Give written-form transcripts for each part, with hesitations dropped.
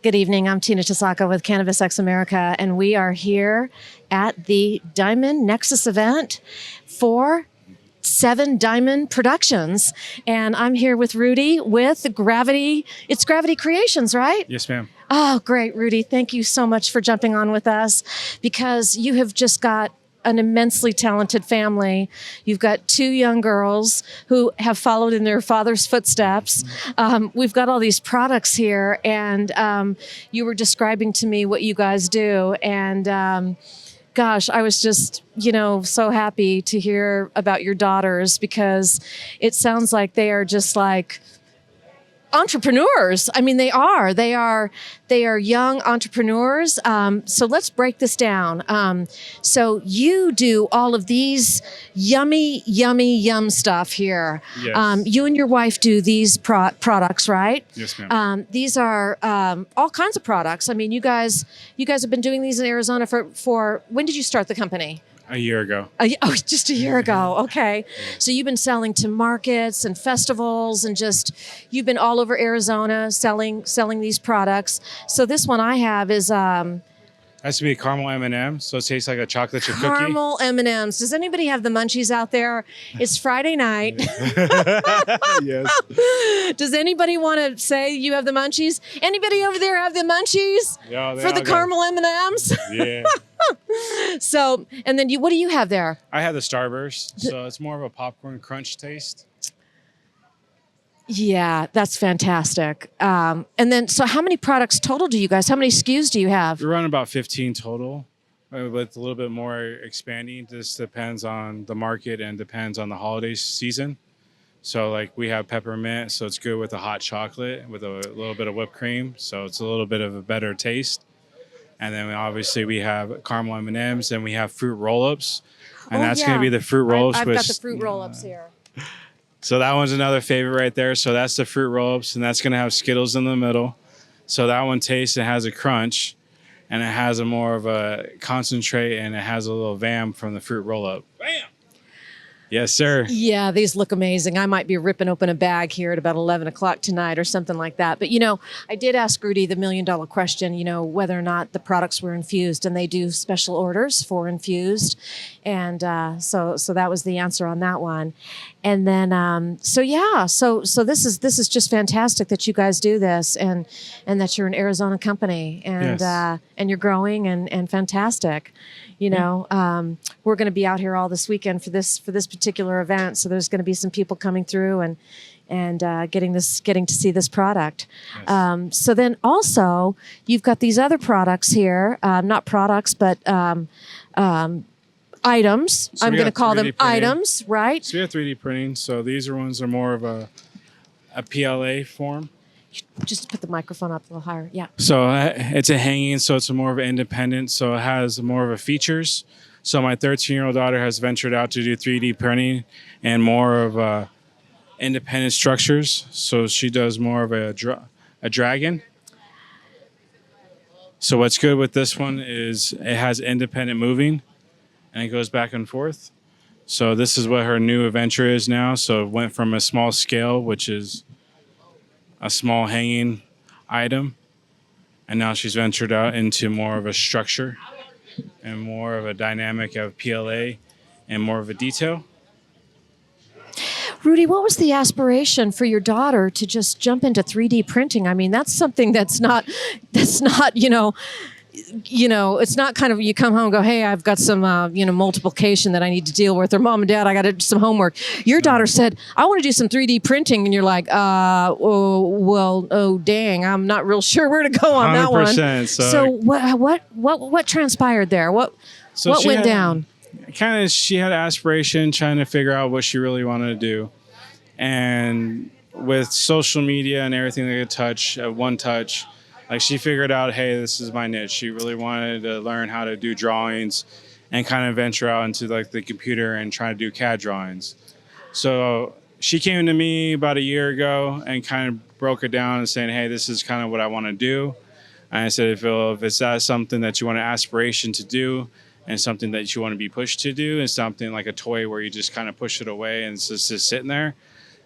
Good evening. I'm Tina Tasaka with Cannabis X America, and we are here at the Diamond Nexus event for 7 Diamond Productions. And I'm here with Rudy with Gravity. It's Gravity Creations, right? Yes, ma'am. Oh, great, Rudy. Thank you so much for jumping on with us, because you have just got an immensely talented family. You've got 2 young girls who have followed in their father's footsteps. We've got all these products here, and you were describing to me what you guys do. And gosh, I was just, so happy to hear about your daughters, because it sounds like they are just like entrepreneurs. I mean, they are young entrepreneurs. So let's break this down. So you do all of these yum stuff here. Yes. You and your wife do these products, right? Yes, ma'am. These are all kinds of products. I mean, you guys have been doing these in Arizona for when did you start the company? A year ago. Just a year ago. Okay. So you've been selling to markets and festivals, and you've been all over Arizona selling these products. So this one I have is Has to be a caramel M&M, so it tastes like a chocolate chip cookie. caramel M&Ms. Does anybody have the munchies out there? It's Friday night. Yes. Does anybody want to say you have the munchies? Anybody over there have the munchies Yeah, for the caramel M&Ms? Yeah. So, and then what do you have there? I had the Starburst, so it's more of a popcorn crunch taste. Yeah, that's fantastic. And then, so how many products total do you guys, how many SKUs do you have? We run about 15 total, with a little bit more expanding. This depends on the market and depends on the holiday season. So like we have peppermint, so it's good with a hot chocolate with a little bit of whipped cream. So it's a little bit of a better taste. And then obviously we have caramel M&Ms, and we have fruit roll-ups. And that's going to be the fruit roll-ups. I've got the fruit roll-ups here. So that one's another favorite right there. So that's the fruit roll-ups, and that's going to have Skittles in the middle. So that one tastes, it has a crunch, and it has a more of a concentrate, and it has a little vam from the fruit roll-up. Bam! Yes, sir. Yeah, these look amazing. I might be ripping open a bag here at about 11 o'clock tonight or something like that. But, I did ask Rudy the $1 million question, whether or not the products were infused, and they do special orders for infused. And so that was the answer on that one. And then, so this is just fantastic that you guys do this, and that you're an Arizona company, and Yes. And you're growing and fantastic. We're going to be out here all this weekend for this particular event. So there's going to be some people coming through and getting to see this product. Yes. So then also you've got these other products here, not products, but items. So I'm going to call them 3D printing. items, right? So we have 3D printing. So these ones are more of a PLA form. Just put the microphone up a little higher. Yeah. So it's a hanging, so it's more of an independent, so it has more of a features. So my 13-year-old daughter has ventured out to do 3D printing and more of independent structures. So she does more of a dragon. So what's good with this one is it has independent moving, and it goes back and forth. So this is what her new adventure is now. So it went from a small scale, which is a small hanging item, and now she's ventured out into more of a structure and more of a dynamic of PLA and more of a detail. Rudy, what was the aspiration for your daughter to just jump into 3D printing? I mean, that's something that's not, it's not kind of, you come home and go, hey, I've got some, multiplication that I need to deal with, or mom and dad, I got to do some homework. Your daughter said, I want to do some 3D printing. And you're like, dang, I'm not real sure where to go on that one. 100%. So what transpired there? What went down? She had aspiration, trying to figure out what she really wanted to do. And with social media and everything they could touch at one touch, like she figured out, hey, this is my niche. She really wanted to learn how to do drawings and kind of venture out into like the computer and try to do CAD drawings. So she came to me about a year ago and kind of broke it down and saying, hey, this is kind of what I want to do. And I said, if it's that something that you want an aspiration to do and something that you want to be pushed to do, and something like a toy where you just kind of push it away and it's just sitting there.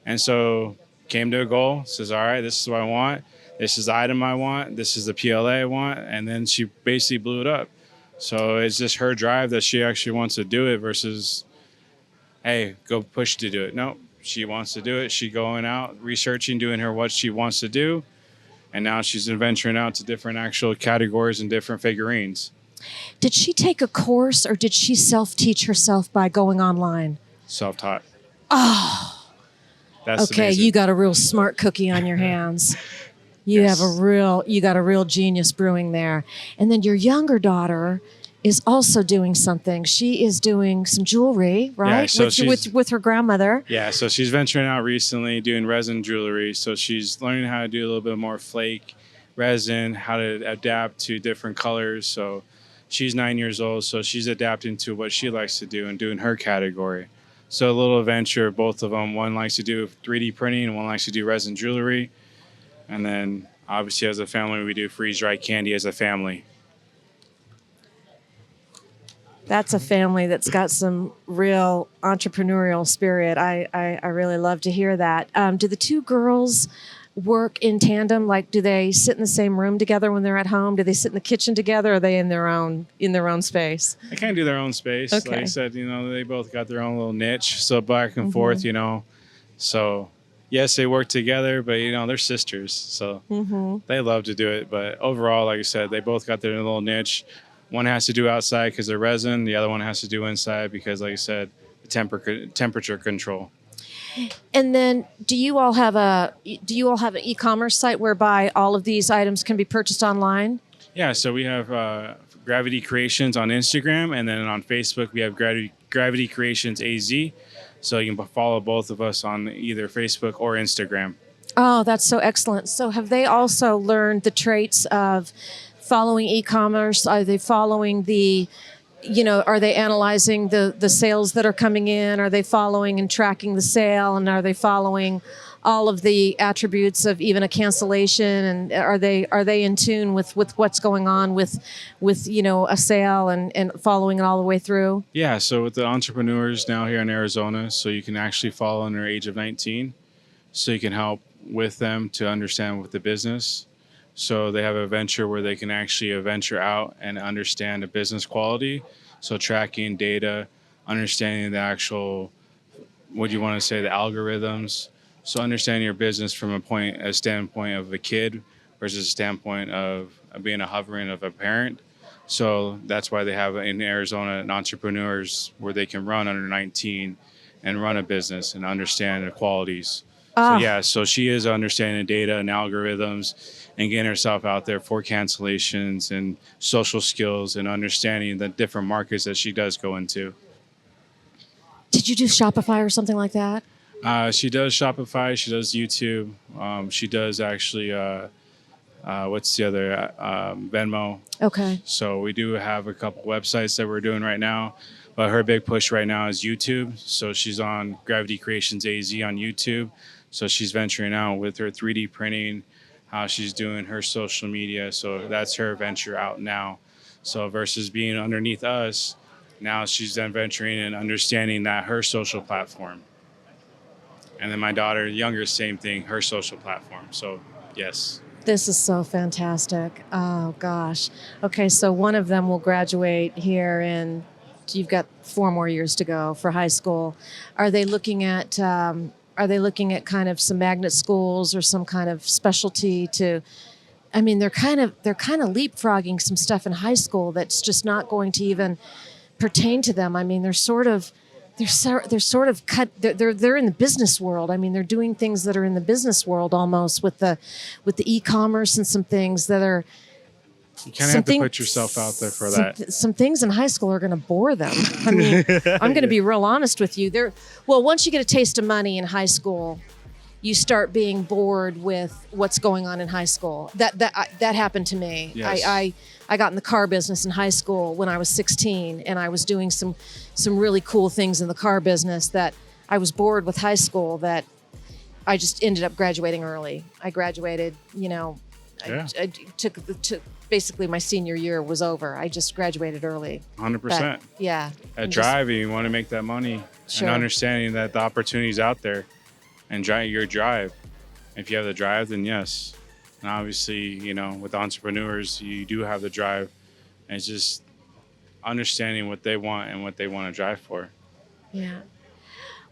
And so came to a goal, says, all right, this is what I want. this is the item I want, this is the PLA I want, and then she basically blew it up. So it's just her drive that she actually wants to do it versus, hey, go push to do it. No, she wants to do it. She going out, researching, doing what she wants to do. And now she's venturing out to different actual categories and different figurines. Did she take a course or did she self-teach herself by going online? Self-taught. Oh, that's okay. amazing. You got a real smart cookie on your hands. You got a real genius brewing there. And then your younger daughter is also doing something. She is doing some jewelry, right? Yeah, so with her grandmother. Yeah, so she's venturing out recently doing resin jewelry. So she's learning how to do a little bit more flake resin, how to adapt to different colors. So she's 9 years old, so she's adapting to what she likes to do and doing her category. So a little adventure, both of them. One likes to do 3D printing and one likes to do resin jewelry. And then obviously as a family, we do freeze-dried candy as a family. That's a family that's got some real entrepreneurial spirit. I really love to hear that. Do the two girls work in tandem? Like, do they sit in the same room together when they're at home? Do they sit in the kitchen together? Or are they in their own space? They kind of do their own space. Okay. Like I said, they both got their own little niche. So back and forth, So yes, they work together, but they're sisters. So they love to do it. But overall, like I said, they both got their little niche. One has to do outside because of resin. The other one has to do inside because, like I said, the temperature control. And then, do you all have an e-commerce site whereby all of these items can be purchased online? Yeah, so we have Gravity Creations on Instagram, and then on Facebook we have Gravity Creations AZ. So you can follow both of us on either Facebook or Instagram. Oh, that's so excellent. So have they also learned the traits of following e-commerce? Are they following are they analyzing the sales that are coming in? Are they following and tracking the sale? And are they following all of the attributes of even a cancellation? And are they in tune with what's going on with a sale and following it all the way through? Yeah, so with the entrepreneurs now here in Arizona, so you can actually follow under age of 19. So you can help with them to understand with the business. So they have a venture where they can actually venture out and understand the business quality. So tracking data, understanding the actual, what do you want to say, the algorithms. So understanding your business from a standpoint of a kid versus a standpoint of being a hovering of a parent. So that's why they have in Arizona an entrepreneurs where they can run under 19 and run a business and understand the qualities. So she is understanding data and algorithms and getting herself out there for cancellations and social skills and understanding the different markets that she does go into. Did you do Shopify or something like that? She does Shopify. She does YouTube. She does actually, what's the other, Venmo. Okay. So we do have a couple websites that we're doing right now. But her big push right now is YouTube. So she's on Gravity Creations AZ on YouTube. So she's venturing out with her 3D printing, how she's doing her social media. So that's her venture out now. So versus being underneath us, now she's then venturing and understanding that her social platform. And then my daughter, younger, same thing, her social platform. So yes. This is so fantastic. Oh gosh. Okay, so one of them will graduate here in, you've got 4 more years to go for high school. Are they looking at kind of some magnet schools or some kind of specialty to? I mean, they're kind of leapfrogging some stuff in high school that's just not going to even pertain to them. I mean, they're in the business world. I mean, they're doing things that are in the business world almost with the e-commerce and some things that are. You kind of have to put yourself out there for that. Some things in high school are going to bore them. I mean, I'm going to be real honest with you. Once you get a taste of money in high school, you start being bored with what's going on in high school. That happened to me. Yes. I got in the car business in high school when I was 16, and I was doing some really cool things in the car business that I was bored with high school that I just ended up graduating early. I graduated, I took basically my senior year was over. I just graduated early. 100%. Yeah. Driving, you want to make that money. Sure. And understanding that the opportunity's out there and your drive. If you have the drive, then yes. And obviously, you know, with entrepreneurs, you do have the drive, and it's just understanding what they want and what they want to drive for. Yeah.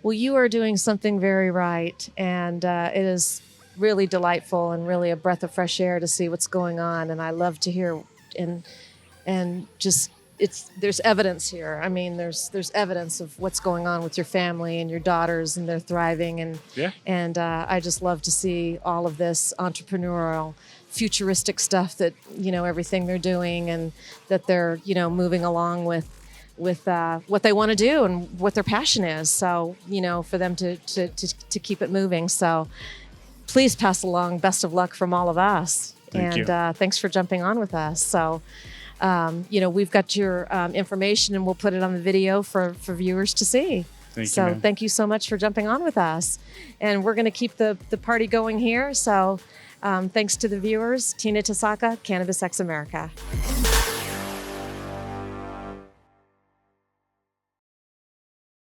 Well, you are doing something very right, and it is really delightful and really a breath of fresh air to see what's going on. And I love to hear and just there's evidence here. I mean, there's evidence of what's going on with your family and your daughters, and they're thriving. And I just love to see all of this entrepreneurial, futuristic stuff that, you know, everything they're doing, and that they're, you know, moving along with what they want to do and what their passion is. So, you know, for them to keep it moving. So please pass along best of luck from all of us. Thank you. Thanks for jumping on with us. So, you know, we've got your information, and we'll put it on the video for viewers to see. Thank you so much for jumping on with us. And we're going to keep the party going here. So thanks to the viewers. Tina Tasaka, Cannabis X America.